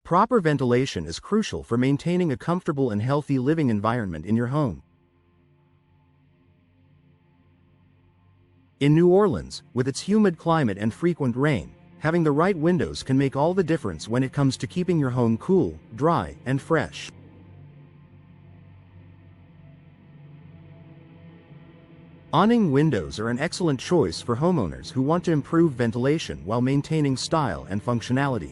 Proper ventilation is crucial for maintaining a comfortable and healthy living environment in your home. In New Orleans, with its humid climate and frequent rain, having the right windows can make all the difference when it comes to keeping your home cool, dry, and fresh. Awning windows are an excellent choice for homeowners who want to improve ventilation while maintaining style and functionality.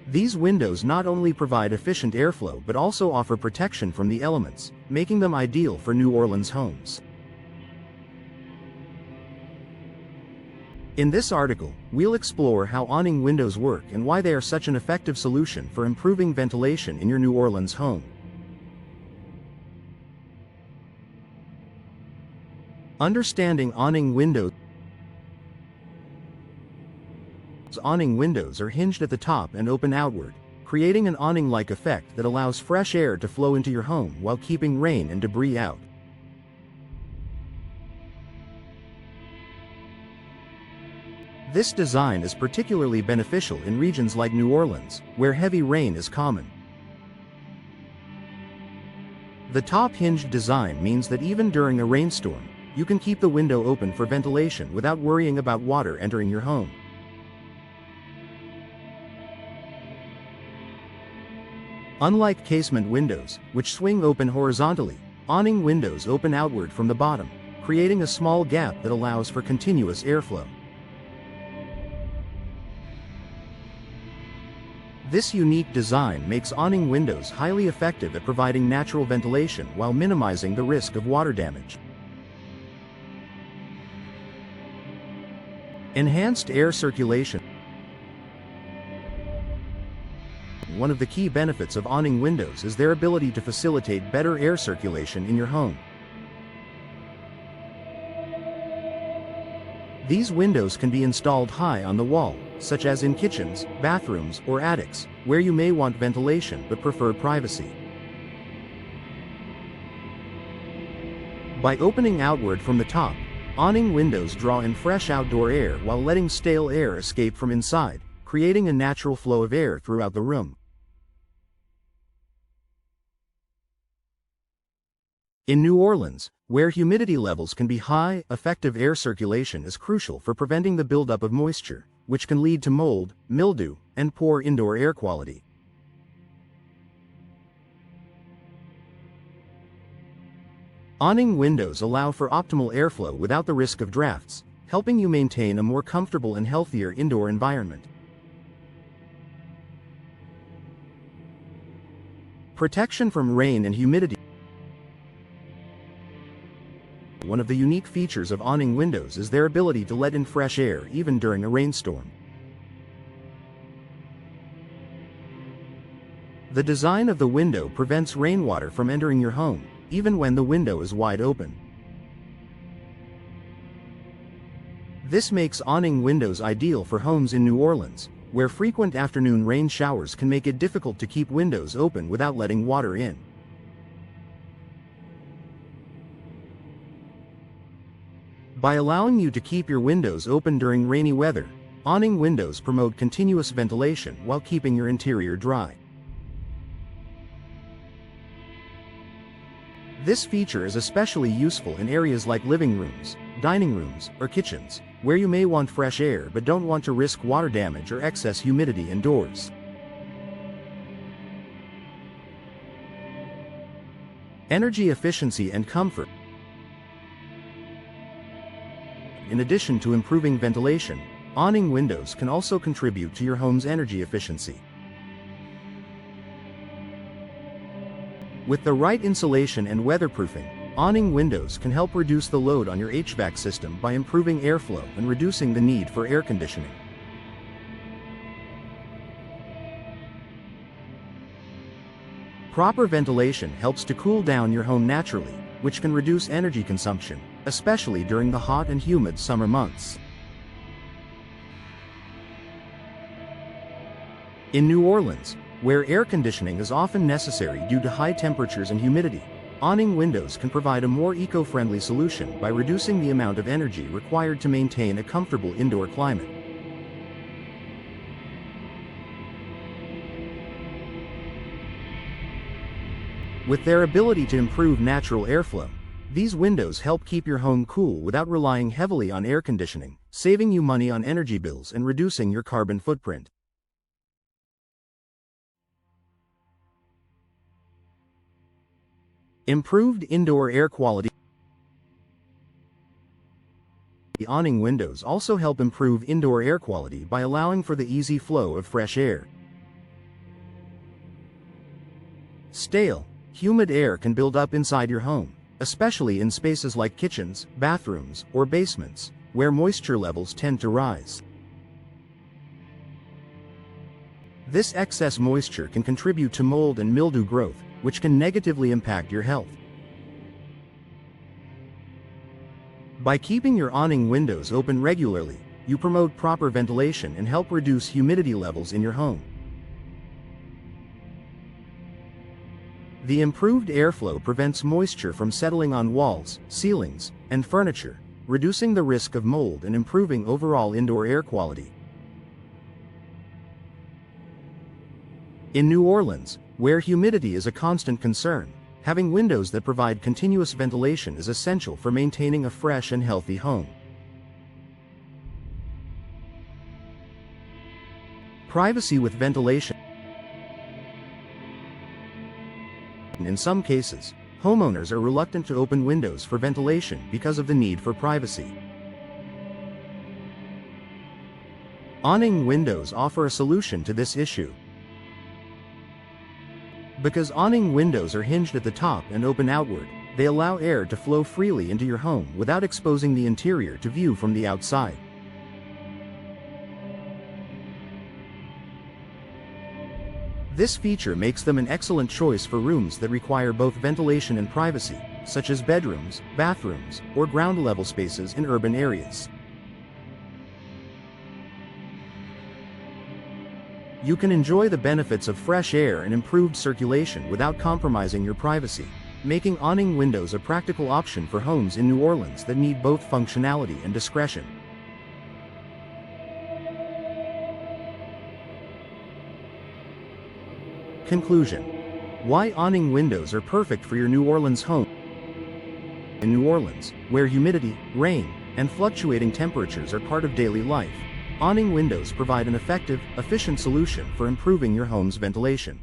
These windows not only provide efficient airflow but also offer protection from the elements, making them ideal for New Orleans homes. In this article, we'll explore how awning windows work and why they are such an effective solution for improving ventilation in your New Orleans home. Understanding awning windows. Awning windows are hinged at the top and open outward, creating an awning-like effect that allows fresh air to flow into your home while keeping rain and debris out. This design is particularly beneficial in regions like New Orleans, where heavy rain is common. The top-hinged design means that even during a rainstorm, you can keep the window open for ventilation without worrying about water entering your home. Unlike casement windows, which swing open horizontally, awning windows open outward from the bottom, creating a small gap that allows for continuous airflow. This unique design makes awning windows highly effective at providing natural ventilation while minimizing the risk of water damage. Enhanced air circulation. One of the key benefits of awning windows is their ability to facilitate better air circulation in your home. These windows can be installed high on the wall, such as in kitchens, bathrooms, or attics, where you may want ventilation but prefer privacy. By opening outward from the top, awning windows draw in fresh outdoor air while letting stale air escape from inside, creating a natural flow of air throughout the room. In New Orleans, where humidity levels can be high, effective air circulation is crucial for preventing the buildup of moisture, which can lead to mold, mildew, and poor indoor air quality. Awning windows allow for optimal airflow without the risk of drafts, helping you maintain a more comfortable and healthier indoor environment. Protection from rain and humidity. One of the unique features of awning windows is their ability to let in fresh air even during a rainstorm. The design of the window prevents rainwater from entering your home, even when the window is wide open. This makes awning windows ideal for homes in New Orleans, where frequent afternoon rain showers can make it difficult to keep windows open without letting water in. By allowing you to keep your windows open during rainy weather, awning windows promote continuous ventilation while keeping your interior dry. This feature is especially useful in areas like living rooms, dining rooms, or kitchens, where you may want fresh air but don't want to risk water damage or excess humidity indoors. Energy efficiency and comfort. In addition to improving ventilation, awning windows can also contribute to your home's energy efficiency. With the right insulation and weatherproofing, awning windows can help reduce the load on your HVAC system by improving airflow and reducing the need for air conditioning. Proper ventilation helps to cool down your home naturally, which can reduce energy consumption, especially during the hot and humid summer months. In New Orleans, where air conditioning is often necessary due to high temperatures and humidity, awning windows can provide a more eco-friendly solution by reducing the amount of energy required to maintain a comfortable indoor climate. With their ability to improve natural airflow, these windows help keep your home cool without relying heavily on air conditioning, saving you money on energy bills and reducing your carbon footprint. Improved indoor air quality. The awning windows also help improve indoor air quality by allowing for the easy flow of fresh air. Stale, humid air can build up inside your home, especially in spaces like kitchens, bathrooms, or basements, where moisture levels tend to rise. This excess moisture can contribute to mold and mildew growth, which can negatively impact your health. By keeping your awning windows open regularly, you promote proper ventilation and help reduce humidity levels in your home. The improved airflow prevents moisture from settling on walls, ceilings, and furniture, reducing the risk of mold and improving overall indoor air quality. In New Orleans, where humidity is a constant concern, having windows that provide continuous ventilation is essential for maintaining a fresh and healthy home. Privacy with ventilation. In some cases, homeowners are reluctant to open windows for ventilation because of the need for privacy. Awning windows offer a solution to this issue. Because awning windows are hinged at the top and open outward, they allow air to flow freely into your home without exposing the interior to view from the outside. This feature makes them an excellent choice for rooms that require both ventilation and privacy, such as bedrooms, bathrooms, or ground-level spaces in urban areas. You can enjoy the benefits of fresh air and improved circulation without compromising your privacy, making awning windows a practical option for homes in New Orleans that need both functionality and discretion. Conclusion: why awning windows are perfect for your New Orleans home. In New Orleans, where humidity, rain, and fluctuating temperatures are part of daily life, awning windows provide an effective, efficient solution for improving your home's ventilation.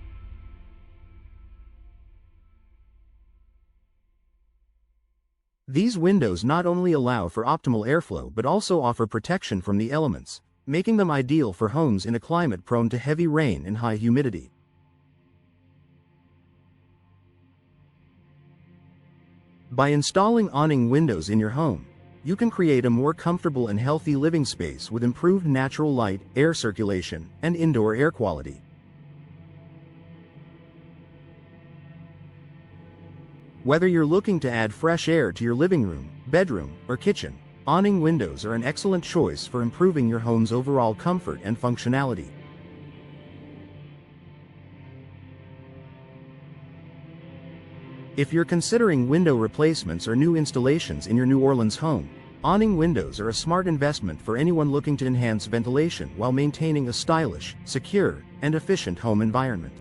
These windows not only allow for optimal airflow but also offer protection from the elements, making them ideal for homes in a climate prone to heavy rain and high humidity. By installing awning windows in your home, you can create a more comfortable and healthy living space with improved natural light, air circulation, and indoor air quality. Whether you're looking to add fresh air to your living room, bedroom, or kitchen, awning windows are an excellent choice for improving your home's overall comfort and functionality. If you're considering window replacements or new installations in your New Orleans home, awning windows are a smart investment for anyone looking to enhance ventilation while maintaining a stylish, secure, and efficient home environment.